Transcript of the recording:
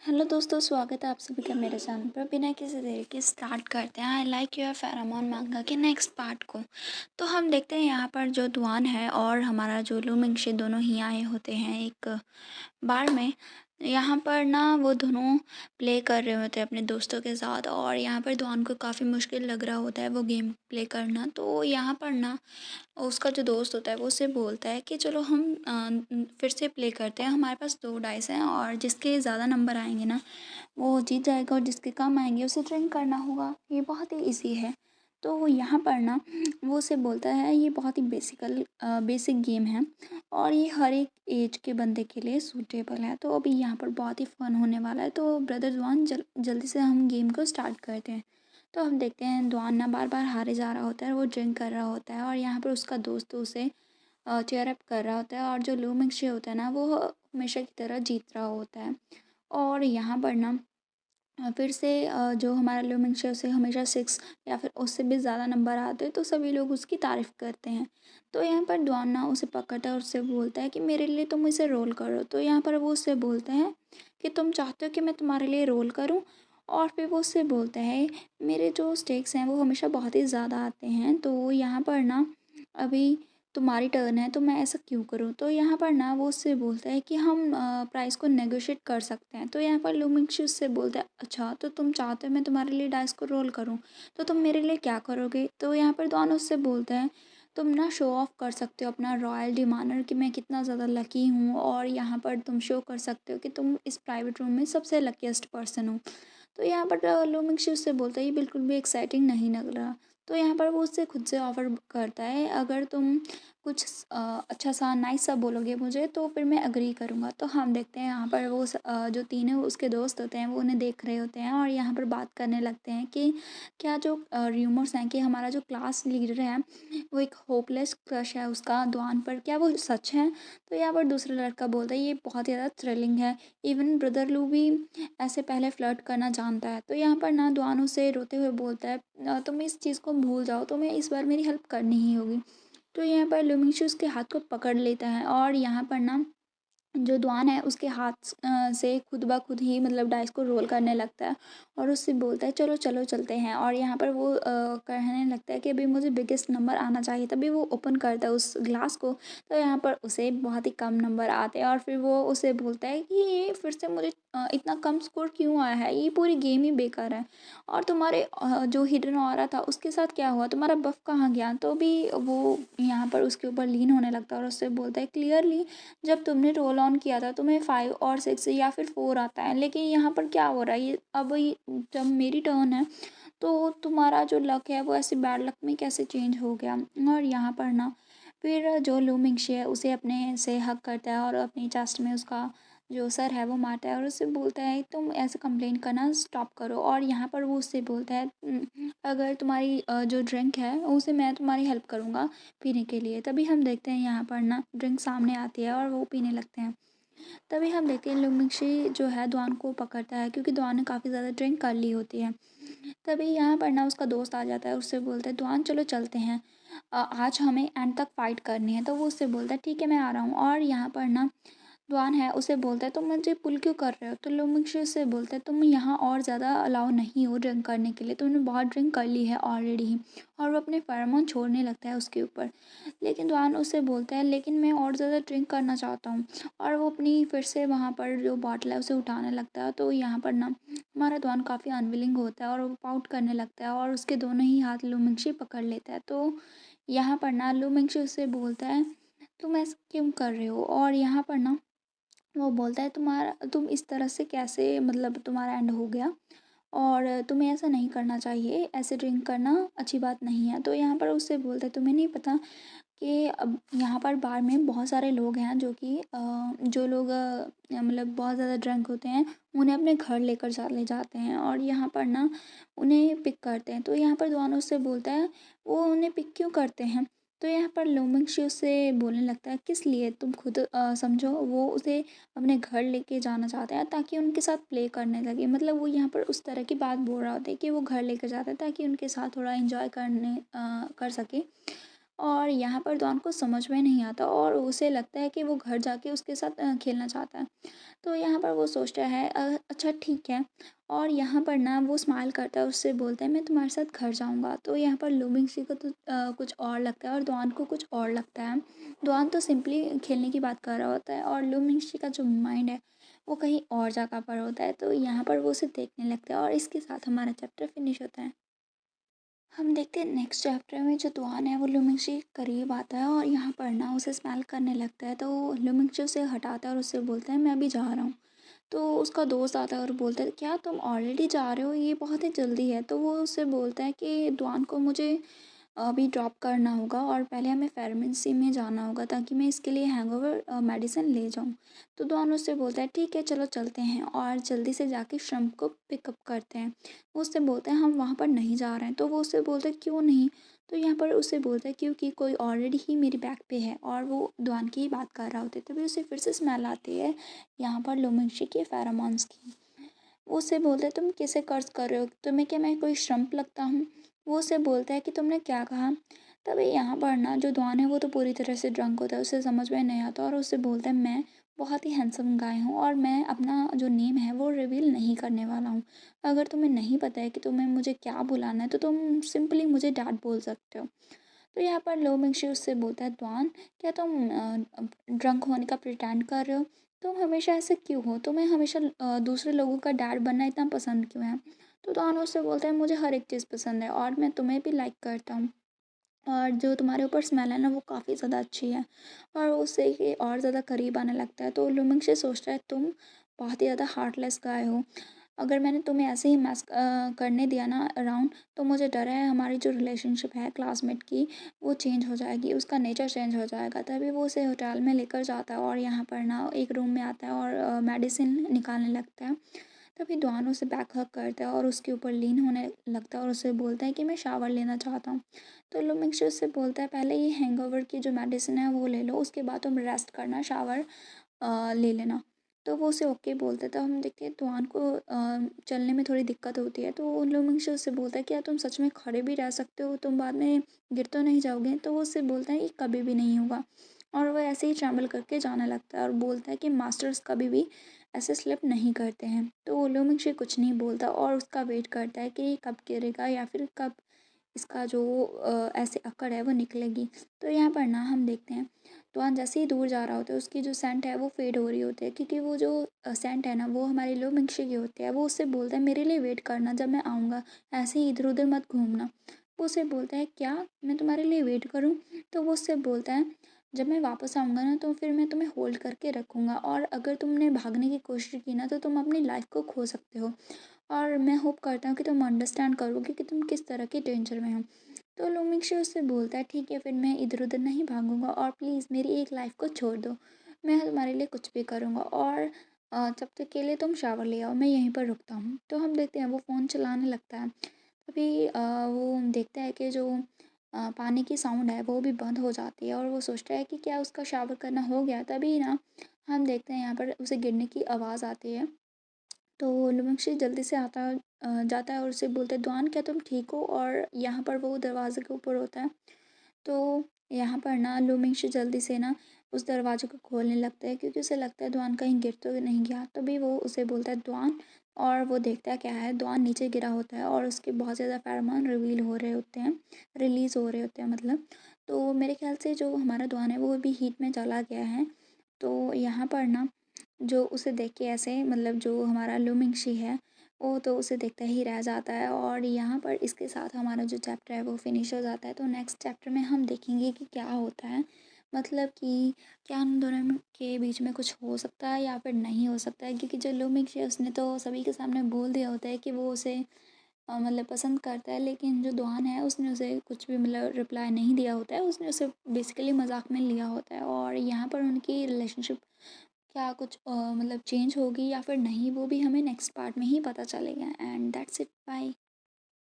Hello दोस्तों, स्वागत है आप सभी का मेरे चैनल पर। बिना किसी देरी के स्टार्ट करते हैं। आई लाइक योर फेरोमोन मांगा के नेक्स्ट पार्ट को। तो हम देखते हैं यहाँ पर जो दुआन है और हमारा जो लू मिंगशे दोनों ही आए होते हैं एक बार में। यहाँ पर ना वो दोनों प्ले कर रहे होते हैं अपने दोस्तों के साथ, और यहाँ पर दुआन को काफ़ी मुश्किल लग रहा होता है वो गेम प्ले करना। तो यहाँ पर ना उसका जो दोस्त होता है वो उससे बोलता है कि चलो हम फिर से प्ले करते हैं। हमारे पास 2 डाइस हैं और जिसके ज़्यादा नंबर आएंगे ना वो जीत जाएगा, और जिसके कम आएंगे उसे ड्रिंक करना होगा। ये बहुत ही ईजी है। तो यहाँ पर ना वो उसे बोलता है ये बहुत ही बेसिक गेम है और ये हर एक एज के बंदे के लिए सूटेबल है। तो अभी यहाँ पर बहुत ही फन होने वाला है। तो ब्रदर दुआन जल्दी से हम गेम को स्टार्ट करते हैं। तो हम देखते हैं दुआन ना बार बार हारे जा रहा होता है, वो ड्रिंक कर रहा होता है और यहाँ पर उसका दोस्त उसे चेयर अप कर रहा होता है, और जो लू मिंगशे होता है ना वो हमेशा की तरह जीत रहा होता है। और यहाँ पर ना फिर से जो हमारा लू मिंगशे उसे हमेशा 6 या फिर उससे भी ज़्यादा नंबर आते हैं, तो सभी लोग उसकी तारीफ़ करते हैं। तो यहाँ पर डॉन ना उसे पकड़ता है और उससे बोलता है कि मेरे लिए तुम इसे रोल करो। तो यहाँ पर वो उससे बोलता है कि तुम चाहते हो कि मैं तुम्हारे लिए रोल करूँ। और फिर वो उससे बोलता है मेरे जो स्टेक्स हैं वो हमेशा बहुत ही ज़्यादा आते हैं, तो यहाँ पर ना अभी तुम्हारी टर्न है तो मैं ऐसा क्यों करूँ। तो यहाँ पर ना वो उससे बोलता है कि हम प्राइस को नेगोशिएट कर सकते हैं। तो यहाँ पर लूमिंगशे उससे बोलता है अच्छा तो तुम चाहते हो मैं तुम्हारे लिए डाइस को रोल करूँ, तो तुम मेरे लिए क्या करोगे। तो यहाँ पर दोनों उससे बोलते हैं तुम ना शो ऑफ कर सकते हो अपना रॉयल डिमांडर कि मैं कितना ज़्यादा लकी हूँ, और यहाँ पर तुम शो कर सकते हो कि तुम इस प्राइवेट रूम में सबसे लकीस्ट पर्सन हो। तो यहाँ पर लूमिंगशे उससे बोलता है ये बिल्कुल भी एक्साइटिंग नहीं लग रहा। तो यहाँ पर वो उससे खुद से ऑफ़र करता है अगर तुम कुछ अच्छा सा नाइस सा बोलोगे मुझे तो फिर मैं एग्री करूँगा। तो हम देखते हैं यहाँ पर वो जो तीनों उसके दोस्त होते हैं वो उन्हें देख रहे होते हैं और यहाँ पर बात करने लगते हैं कि क्या जो र्यूमर्स हैं कि हमारा जो क्लास लीडर है वो एक होपलेस क्रश है उसका दुआन पर, क्या वो सच है। तो यहाँ पर दूसरा लड़का बोलता है ये बहुत ज़्यादा थ्रिलिंग है, इवन ब्रदर लू भी ऐसे पहले फ्लर्ट करना जानता है। तो यहाँ पर ना दुआन उसे रोते हुए बोलता है तुम इस चीज़ को भूल जाओ, तुम्हें इस बार मेरी हेल्प करनी ही होगी। तो यहाँ पर लुमिंगशे उसके हाथ को पकड़ लेता है और यहाँ पर ना जो दुआन है उसके हाथ से खुद ब खुद ही मतलब डाइस को रोल करने लगता है और उससे बोलता है चलो चलो चलते हैं। और यहाँ पर वो कहने लगता है कि अभी मुझे बिगेस्ट नंबर आना चाहिए, तभी वो ओपन करता है उस ग्लास को। तो यहाँ पर उसे बहुत ही कम नंबर आते हैं और फिर वो उसे बोलता है कि ये फिर से मुझे इतना कम स्कोर क्यों आया है, ये पूरी गेम ही बेकार है। और तुम्हारे जो हिडन ऑरा था उसके साथ क्या हुआ, तुम्हारा बफ कहाँ गया। तो भी वो यहाँ पर उसके ऊपर लीन होने लगता है और उससे बोलता है क्लियरली जब तुमने रोल ऑन किया था तुम्हें 5 और 6 या फिर 4 आता है, लेकिन यहाँ पर क्या हो रहा है ये अब जब मेरी टर्न है तो तुम्हारा जो लक है वो ऐसे बैड लक में कैसे चेंज हो गया। और यहाँ पर ना फिर जो लू मिंगशे है उसे अपने से हक करता है और अपनी चेस्ट में उसका जो सर है वो मारता है और उससे बोलता है तुम ऐसे कंप्लेन करना स्टॉप करो। और यहाँ पर वो उससे बोलता है अगर तुम्हारी जो ड्रिंक है उसे मैं तुम्हारी हेल्प करूँगा पीने के लिए। तभी हम देखते हैं यहाँ पर ना ड्रिंक सामने आती है और वो पीने लगते हैं। तभी हम देखते हैं लुमिंगशे जो है दुआन को पकड़ता है क्योंकि दुआन ने काफ़ी ज़्यादा ड्रिंक कर ली होती है। तभी यहाँ पर ना उसका दोस्त आ जाता है, उससे बोलता है दुआन चलो चलते हैं, आज हमें एंड तक फाइट करनी है। तो वो उससे बोलता है ठीक है मैं आ रहा हूँ। और यहाँ पर ना दुआन है उसे बोलता है तुम मुझे पुल क्यों कर रहे हो। तो लुमिंगशे से बोलता है तुम यहाँ और ज़्यादा अलाउ नहीं हो ड्रिंक करने के लिए, तुमने बहुत ड्रिंक कर ली है ऑलरेडी ही। और वो अपने फेरोमोन छोड़ने लगता है उसके ऊपर। लेकिन दुआन उससे बोलता है लेकिन मैं और ज़्यादा ड्रिंक करना चाहता हूँ। और वो अपनी फिर से वहाँ पर जो बॉटल है उसे उठाने लगता है। तो यहाँ पर ना हमारा दुआन काफ़ी अनविलिंग होता है और वो पाउट करने लगता है और उसके दोनों ही हाथ लुमिंगशे पकड़ लेता है। तो यहाँ पर ना लुमिंगशे उससे बोलता है तुम ऐसा क्यों कर रहे हो। और यहाँ पर ना वो बोलता है तुम इस तरह से कैसे, मतलब तुम्हारा एंड हो गया और तुम्हें ऐसा नहीं करना चाहिए, ऐसे ड्रिंक करना अच्छी बात नहीं है। तो यहाँ पर उससे बोलता है तुम्हें नहीं पता कि अब यहाँ पर बार में बहुत सारे लोग हैं जो कि जो लोग मतलब बहुत ज़्यादा ड्रंक होते हैं उन्हें अपने घर लेकर चले जाते हैं और यहाँ पर ना उन्हें पिक करते हैं। तो यहाँ पर दुआन उससे बोलता है वो उन्हें पिक क्यों करते हैं। तो यहाँ पर लुमिंगशे उससे बोलने लगता है किस लिए, तुम खुद समझो। वो उसे अपने घर लेके जाना चाहते हैं ताकि उनके साथ प्ले करने लगे, मतलब वो यहाँ पर उस तरह की बात बोल रहा होता है कि वो घर लेकर जाता है ताकि उनके साथ थोड़ा एंजॉय कर सके। और यहाँ पर डॉन को समझ में नहीं आता और उसे लगता है कि वो घर जाके उसके साथ खेलना चाहता है। तो यहाँ पर वो सोचता है अच्छा ठीक है। और यहाँ पर ना वो स्माइल करता है, उससे बोलता है मैं तुम्हारे साथ घर जाऊँगा। तो यहाँ पर लुमिंगशी को तो कुछ और लगता है और डॉन को कुछ और लगता है। डॉन तो सिंपली खेलने की बात कर रहा होता है और लुमिंगशी का जो माइंड है वो कहीं और जगह पर होता है। तो यहाँ पर वो उसे देखने लगता है और इसके साथ हमारा चैप्टर फिनिश होता है। हम देखते हैं नेक्स्ट चैप्टर में जो तुआन है वो लुमिंगशी के करीब आता है और यहाँ पर ना उसे स्मेल करने लगता है। तो लुमिंगशी उसे हटाता है और उससे बोलता है मैं अभी जा रहा हूँ। तो उसका दोस्त आता है और बोलता है क्या तुम ऑलरेडी जा रहे हो, ये बहुत ही जल्दी है। तो वो उससे बोलता है कि दुआन को मुझे अभी ड्रॉप करना होगा और पहले हमें फार्मेसी में जाना होगा ताकि मैं इसके लिए हैंगओवर मेडिसिन ले जाऊँ। तो डॉन उससे बोलता है ठीक है चलो चलते हैं और जल्दी से जाके श्रम को पिकअप करते हैं। वो उससे बोलता है हम वहाँ पर नहीं जा रहे हैं। तो वो उससे बोलता है क्यों नहीं। तो यहाँ पर उससे बोलता है क्योंकि कोई ऑलरेडी ही मेरी बैग पे है और वो डॉन की ही बात कर रहा होता है। तभी उसे फिर से स्मेल आती है यहाँ पर लुमिंगशी के फेरोमोन्स की। वो उससे बोलता है तुम किसे कर्ज कर रहे हो, तुम्हें क्या मैं कोई श्रम्प लगता हूँ। वो उससे बोलता है कि तुमने क्या कहा। तभी यहाँ पर ना जो डॉन है वो तो पूरी तरह से ड्रंक होता है, उसे समझ में नहीं आता और उससे बोलता है मैं बहुत ही हैंडसम गाय हूँ और मैं अपना जो नेम है वो रिवील नहीं करने वाला हूँ। अगर तुम्हें नहीं पता है कि तुम्हें मुझे क्या बुलाना है तो तुम सिंपली मुझे डैड बोल सकते हो। तो यहाँ पर लो मिंगशी उससे बोलता है द्वान क्या तुम ड्रंक होने का प्रिटेंड कर रहे हो। तुम हमेशा ऐसे क्यों हो, तुम्हें हमेशा दूसरे लोगों का डैड बनना इतना पसंद क्यों है। तो द्वान उससे बोलता है मुझे हर एक चीज़ पसंद है और मैं तुम्हें भी लाइक करता हूँ और जो तुम्हारे ऊपर स्मेल है ना वो काफ़ी ज़्यादा अच्छी है। और उससे ये और ज़्यादा करीब आने लगता है। तो लुमिंग से सोचता है तुम बहुत ही ज़्यादा हार्टलेस गाय हो। अगर मैंने तुम्हें ऐसे ही मैस करने दिया ना अराउंड तो मुझे डर है हमारी जो रिलेशनशिप है क्लासमेट की वो चेंज हो जाएगी, उसका नेचर चेंज हो जाएगा। तभी वो उसे होटल में लेकर जाता है और यहाँ पर ना एक रूम में आता है और मेडिसिन निकालने लगता है। तभी डॉन उसे बैक हग करता है और उसके ऊपर लीन होने लगता है और उसे बोलता है कि मैं शावर लेना चाहता हूँ। तो लुमिंगशे उससे बोलता है पहले ये हैंगओवर की जो मेडिसिन है वो ले लो, उसके बाद तुम रेस्ट करना, शावर ले लेना। तो वो उसे ओके बोलता है। तो हम देखते हैं डॉन को चलने में थोड़ी दिक्कत होती है। तो लुमिंगशे उससे बोलता है क्या तुम सच में खड़े भी रह सकते हो, तुम बाद में गिर तो नहीं जाओगे। तो वो उससे बोलता है ये कभी भी नहीं होगा। और वो ऐसे ही ट्रैवल करके जाने लगता है और बोलता है कि मास्टर्स कभी भी ऐसे स्लिप नहीं करते हैं। तो लुमिंगशे कुछ नहीं बोलता और उसका वेट करता है कि ये कब गिरेगा या फिर कब इसका जो ऐसे अकड़ है वो निकलेगी। तो यहाँ पर ना हम देखते हैं तो जैसे ही दूर जा रहा होता है उसकी जो सेंट है वो फेड हो रही होती है क्योंकि वो जो सेंट है ना वो हमारे लो मिंगशे की होती है। वो उससे बोलता है मेरे लिए वेट करना, जब मैं आऊँगा ऐसे ही इधर उधर मत घूमना। वो उससे बोलता है क्या मैं तुम्हारे लिए वेट करूँ। तो वो उससे बोलता है जब मैं वापस आऊँगा ना तो फिर मैं तुम्हें होल्ड करके रखूँगा और अगर तुमने भागने की कोशिश की ना तो तुम अपनी लाइफ को खो सकते हो। और मैं होप करता हूँ कि तुम अंडरस्टैंड करोगे कि तुम किस तरह के डेंजर में हो। तो लुमिंगशे उससे बोलता है ठीक है फिर मैं इधर उधर नहीं भागूंगा और प्लीज़ मेरी एक लाइफ को छोड़ दो, मैं तुम्हारे लिए कुछ भी करूँगा और तब तक के लिए तुम शावर ले आओ, मैं यहीं पर रुकता हूँ। तो हम देखते हैं वो फ़ोन चलाने लगता है। तभी वो देखता है कि जो पानी की साउंड है वो भी बंद हो जाती है और वो सोचता है कि क्या उसका शावर करना हो गया। तभी ना हम देखते हैं यहाँ पर उसे गिरने की आवाज़ आती है। तो लुमिंगशे जल्दी से जाता है और उससे बोलता है दुआन क्या तुम ठीक हो। और यहाँ पर वो दरवाजे के ऊपर होता है। तो यहाँ पर ना लुमिंगशे जल्दी से ना उस दरवाजे को खोलने लगता है क्योंकि उसे लगता है दुआन कहीं गिर तो नहीं गया। तभी वो उसे बोलता है दुआन और वो देखता है क्या है, दुआन नीचे गिरा होता है और उसके बहुत ज़्यादा फेरोमोन रिवील हो रहे होते हैं, रिलीज़ हो रहे होते हैं मतलब। तो मेरे ख्याल से जो हमारा दुआन है वो भी हीट में चला गया है। तो यहाँ पर ना जो उसे देख के ऐसे मतलब जो हमारा लुमिंगशी है वो तो उसे देखता ही रह जाता है और यहाँ पर इसके साथ हमारा जो चैप्टर है वो फिनिश हो जाता है। तो नेक्स्ट चैप्टर में हम देखेंगे कि क्या होता है, मतलब कि क्या उन दोनों के बीच में कुछ हो सकता है या फिर नहीं हो सकता है। क्योंकि जो लुमिंगशी है उसने तो सभी के सामने बोल दिया होता है कि वो उसे मतलब पसंद करता है, लेकिन जो दुआन है उसने उसे कुछ भी मतलब रिप्लाई नहीं दिया होता है, उसने उसे बेसिकली मजाक में लिया होता है। और यहाँ पर उनकी रिलेशनशिप क्या कुछ मतलब चेंज होगी या फिर नहीं वो भी हमें नेक्स्ट पार्ट में ही पता चलेगा। And that's it, bye.